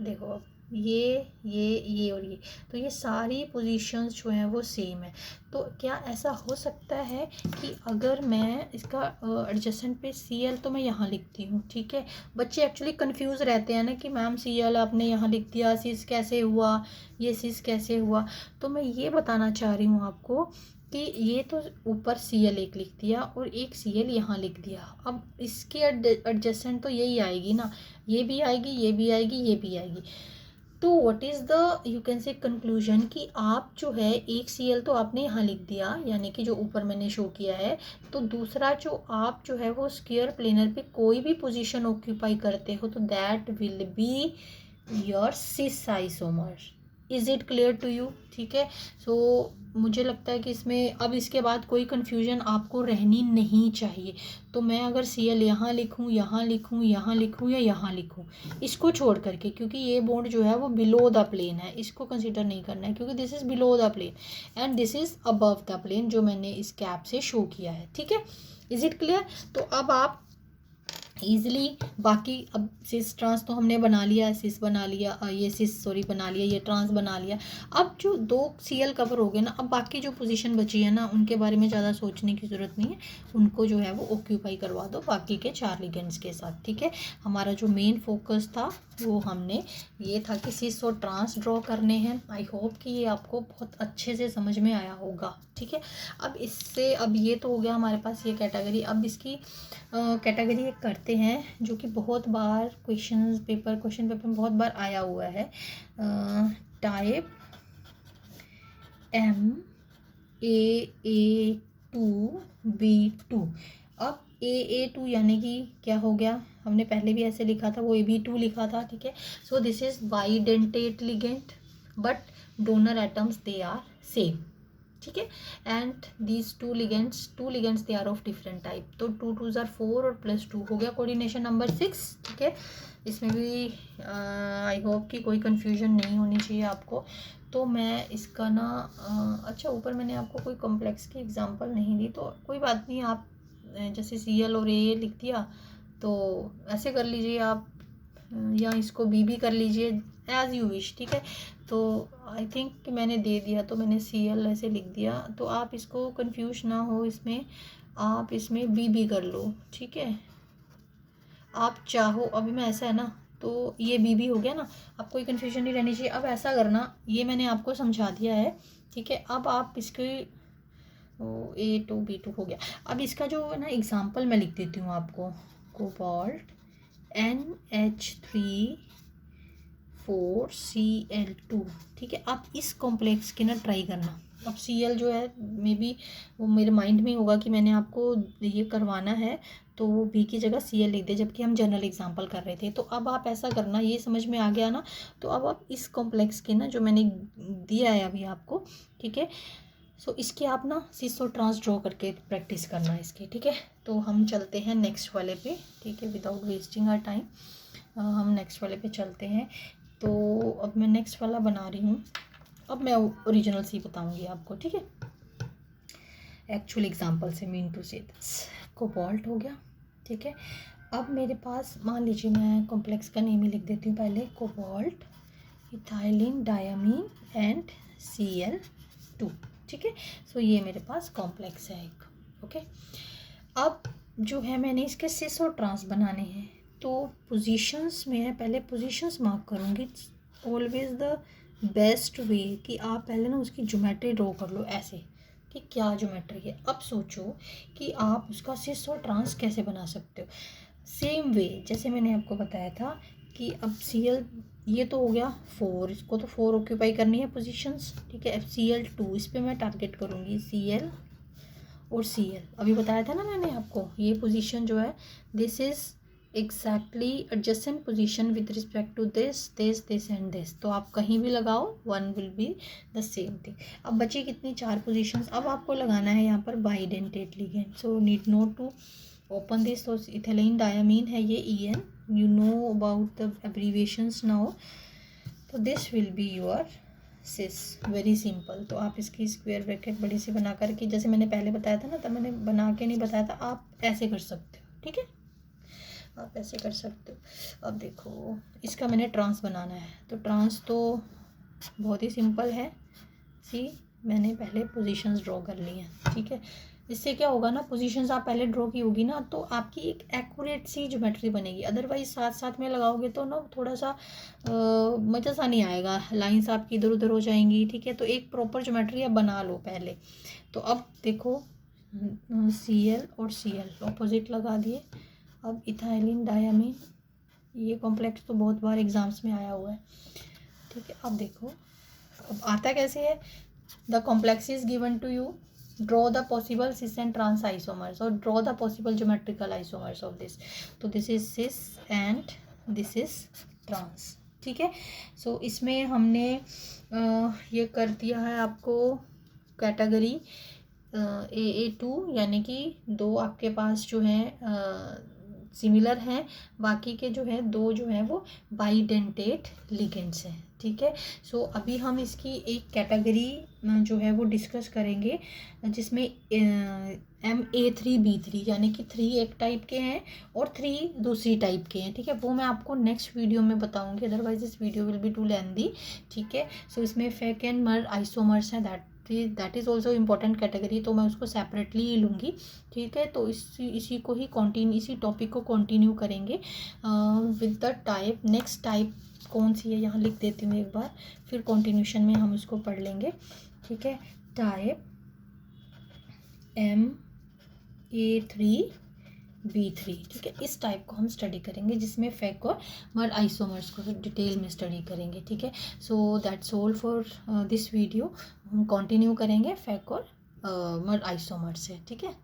देखो अब ये और ये, तो ये सारी पोजीशंस जो हैं वो सेम है। तो क्या ऐसा हो सकता है कि अगर मैं इसका एडजेसेंट पे CL तो मैं यहाँ लिखती हूँ। ठीक है, बच्चे एक्चुअली कंफ्यूज रहते हैं ना कि मैम CL आपने यहाँ लिख दिया, सिस कैसे हुआ, ये सिस कैसे हुआ। तो मैं ये बताना चाह रही हूँ आपको कि ये तो ऊपर CL एक लिख दिया और एक CL यहाँ लिख दिया। अब इसके एडजेसेंट तो यही आएगी ना, ये भी आएगी, ये भी आएगी, ये भी आएगी। तो what is the you can से कंक्लूजन कि आप जो है एक CL तो आपने यहाँ लिख दिया, यानी कि जो ऊपर मैंने शो किया है, तो दूसरा जो आप जो है वो स्क्वायर प्लेनर पे कोई भी पोजीशन ऑक्यूपाई करते हो तो that will be your cis isomer. Is it clear to you? ठीक है, सो मुझे लगता है कि इसमें अब इसके बाद कोई कन्फ्यूजन आपको रहनी नहीं चाहिए। तो मैं अगर CL यहाँ लिखूँ, यहाँ लिखूँ, यहाँ लिखूँ या यहाँ लिखूँ, इसको छोड़ करके, क्योंकि ये बॉन्ड जो है वो बिलो द प्लेन है, इसको कंसीडर नहीं करना है क्योंकि this is below the plane and this is above the plane जो मैंने इस कैप से शो किया है। ठीक है, इज़ इट क्लियर? तो अब आप ईजिली। बाकी अब सिस ट्रांस तो हमने बना लिया, सिस बना लिया, ये सिस सॉरी बना लिया, ये ट्रांस बना लिया। अब जो 2 सीएल कवर हो गए ना, अब बाकी जो पोजीशन बची है ना उनके बारे में ज़्यादा सोचने की ज़रूरत नहीं है, उनको जो है वो ऑक्यूपाई करवा दो बाकी के 4 लिगेंड्स के साथ, ठीक है। हमारा जो मेन फोकस था वो हमने ये था कि सिस और ट्रांस ड्रॉ करने हैं। आई होप कि ये आपको बहुत अच्छे से समझ में आया होगा, ठीक है। अब इससे अब ये तो हो गया हमारे पास ये कैटेगरी। अब इसकी कैटेगरी एक करते हैं जो कि बहुत बार क्वेश्चन पेपर में बहुत बार आया हुआ है, टाइप MAA2B2। अब AA2 यानी कि क्या हो गया, हमने पहले भी ऐसे लिखा था, वो AB2 लिखा था, ठीक है। So this is bidentate ligand but donor atoms they are same, ठीक है। And these two ligands they are of different type. तो 2 2s are 4 और +2 हो गया कोऑर्डिनेशन नंबर 6, ठीक है। इसमें भी आई होप कि कोई कन्फ्यूजन नहीं होनी चाहिए आपको। तो मैं इसका ना अच्छा, ऊपर मैंने आपको कोई कॉम्प्लेक्स की एग्जांपल नहीं दी, तो कोई बात नहीं, आप जैसे CL और AA लिख दिया तो ऐसे कर लीजिए आप, या इसको B कर लीजिए, एज यू विश, ठीक है। तो आई थिंक कि मैंने दे दिया, तो मैंने CL ऐसे लिख दिया, तो आप इसको कंफ्यूज ना हो, इसमें आप इसमें B कर लो, ठीक है। आप चाहो अभी मैं ऐसा है ना, तो ये B हो गया ना, अब कोई कन्फ्यूजन नहीं रहनी चाहिए। अब ऐसा करना, ये मैंने आपको समझा दिया है, ठीक है। अब आप इसके A2B2 हो गया। अब इसका जो है ना एग्जाम्पल मैं लिख देती हूँ आपको, कोबाल्ट NH3 4Cl2, ठीक है। आप इस कॉम्प्लेक्स के ना ट्राई करना। अब Cl जो है मे बी वो मेरे माइंड में होगा कि मैंने आपको ये करवाना है, तो वो B की जगह Cl लिख दे, जबकि हम जनरल एग्जांपल कर रहे थे। तो अब आप ऐसा करना, ये समझ में आ गया ना, तो अब आप इस कॉम्प्लेक्स के ना जो मैंने दिया है अभी आपको, ठीक है। सो इसके आप ना सिस और ट्रांस ड्रॉ करके प्रैक्टिस करना इसके, ठीक है। तो हम चलते हैं नेक्स्ट वाले पे, ठीक है, विदाउट वेस्टिंग आवर टाइम हम नेक्स्ट वाले पे चलते हैं। तो अब मैं नेक्स्ट वाला बना रही हूँ। अब मैं ओरिजिनल सी बताऊँगी आपको, ठीक है, एक्चुअल एग्जांपल से, मीन टू से दिस। कोबाल्ट हो गया, ठीक है। अब मेरे पास मान लीजिए, मैं कॉम्प्लेक्स का नेम ही लिख देती हूँ पहले, cobalt ethylene diamine and Cl2, ठीक है। सो ये मेरे पास कॉम्प्लेक्स है एक, ओके। अब जो है मैंने इसके सिस और ट्रांस बनाने हैं, तो पोजीशंस में है, पहले पोजीशंस मार्क करूँगी। ऑलवेज द बेस्ट वे कि आप पहले ना उसकी ज्योमेट्री ड्रॉ कर लो ऐसे कि क्या ज्योमेट्री है। अब सोचो कि आप उसका सिस और ट्रांस कैसे बना सकते हो। सेम वे जैसे मैंने आपको बताया था कि अब Cl ये तो हो गया 4, इसको तो 4 ऑक्यूपाई करनी है पोजीशंस, ठीक है। अब Cl2 इस पर मैं टारगेट करूँगी, Cl और Cl अभी बताया था ना मैंने आपको, ये पोजीशन जो है this is exactly adjacent position with respect to this and this. तो आप कहीं भी लगाओ, one will be the same thing. अब बची कितनी, 4 पोजीशंस। अब आपको लगाना है यहाँ पर bidentate ligand. So need not to open this. तो इथाइलिन डायमीन है ये EN, you know about the abbreviations now. तो this will be your cis, very simple. तो आप इसकी स्क्वायर ब्रैकेट बड़ी सी बना करके, जैसे मैंने पहले बताया था ना, तब मैंने बना के नहीं बताया था, आप ऐसे कर सकते हो, ठीक है, आप ऐसे कर सकते हो। अब देखो इसका मैंने ट्रांस बनाना है, तो ट्रांस तो बहुत ही सिंपल है। सी मैंने पहले पोजीशंस ड्रॉ कर ली हैं, ठीक है। इससे क्या होगा ना, पोजीशंस आप पहले ड्रॉ की होगी ना, तो आपकी एक एक्यूरेट सी ज्योमेट्री बनेगी। अदरवाइज साथ साथ में लगाओगे तो ना थोड़ा सा मज़ा सा नहीं आएगा, लाइंस आपकी इधर उधर हो जाएंगी, ठीक है। तो एक प्रॉपर ज्योमेट्री आप बना लो पहले। तो अब देखो Cl और Cl ऑपोजिट लगा दिए। अब इथाइलिन डायमीन, ये कॉम्प्लेक्स तो बहुत बार एग्जाम्स में आया हुआ है, ठीक है। अब देखो अब आता कैसे है, the complex is given to you, draw the possible cis and trans isomers और draw the possible geometrical isomers of this. तो this is cis and this is trans, ठीक है। सो इसमें हमने ये कर दिया है आपको कैटेगरी AA2, यानी कि 2 आपके पास जो है सिमिलर हैं, बाकी के जो है 2 जो है वो बाइडेंटेट लिगेंड्स हैं, ठीक है। सो अभी हम इसकी एक कैटेगरी जो है वो डिस्कस करेंगे, जिसमें MA3B3 यानी कि 3 एक टाइप के हैं और 3 दूसरी टाइप के हैं, ठीक है। वो मैं आपको नेक्स्ट वीडियो में बताऊंगी, otherwise this video will be too lengthy, ठीक है। सो इसमें फेक एंड मर आइसोमर्स हैं, that is also important category, तो मैं उसको सेपरेटली ही लूँगी, ठीक है। तो इसी को ही कंटिन्यू, इसी टॉपिक को कंटिन्यू करेंगे with the type. Next type कौन सी है यहाँ लिख देती हूँ एक बार, फिर कंटिन्यूशन में हम उसको पढ़ लेंगे, ठीक है। टाइप MA3B3, ठीक है। इस टाइप को हम स्टडी करेंगे, जिसमें फेक और मर आइसोमर्स को डिटेल में स्टडी करेंगे, ठीक है। So that's all for this video. हम कंटिन्यू करेंगे फेक और मर आइसोमर से, ठीक है।